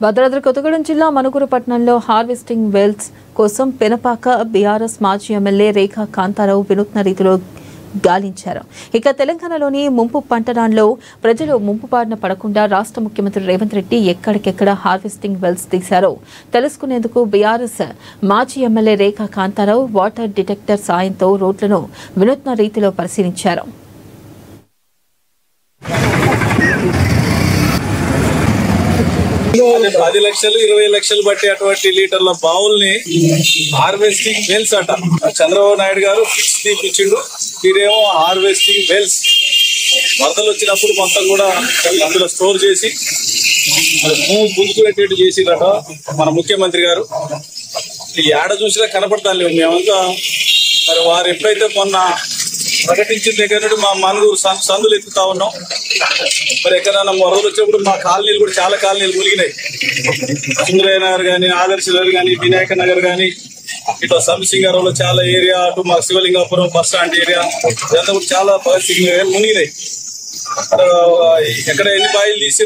భద్రాద్రి కొత్తగూడెం జిల్లా మనుగురు పట్టణంలో harvesting wells కోసం పెనపాక బీఆర్ఎస్ మాజీ ఎమ్మెల్యే రేఖా కాంతారావు వినూత్న రీతిలో గాలించారు. ఇక తెలంగాణలోని ముంపు పంటనాల్లో ప్రజలు ముంపు బారిన పడకుండా రాష్ట్ర ముఖ్యమంత్రి రేవంత్ రెడ్డి ఎక్కడికెక్కడ హార్వెస్టింగ్ వెల్స్ తీశారో తెలుసుకునేందుకు బీఆర్ఎస్ మాజీ ఎమ్మెల్యే రేఖా కాంతారావు వాటర్ డిటెక్టర్ సాయంతో రోడ్లను వినూత్న రీతిలో పరిశీలించారు. 10 లక్షలు 20 లక్షలు బట్టి అటువంటి లీటర్ల బావుల్ని హార్వెస్టింగ్ వెల్స్ అంట. చంద్రబాబు నాయుడు గారు ఫిక్స్ తీపిచ్చిండు. ఇదేమో హార్వెస్టింగ్ వెల్స్. వరదలు వచ్చినప్పుడు మొత్తం కూడా అందులో స్టోర్ చేసి భూమి పుంజుకునేటట్టు చేసిందట మన ముఖ్యమంత్రి గారు. ఈ ఏడ చూసినా కనపడతాను లేవు మేమంతా. మరి వారు ఎప్పుడైతే మొన్న ప్రకటించిన దగ్గర నుండి మా మనుగురు సందులు ఎత్తుతా ఉన్నాం. మరి ఎక్కడైనా వరదలు వచ్చినప్పుడు మా కాలనీలు కూడా చాలా కాలనీలు మునిగినాయి. సుందరయ్య నగర్ కానీ, ఆదర్శ నగర్ కానీ, వినాయక నగర్ కానీ, ఇట్లా సంసింగారంలో చాలా ఏరియా, అటు మా శివలింగాపురం బస్ స్టాండ్ ఏరియా ఇదంతా కూడా చాలా పరిస్థితి మునిగినాయి. ఎక్కడ ఎన్ని బాయిలు తీసి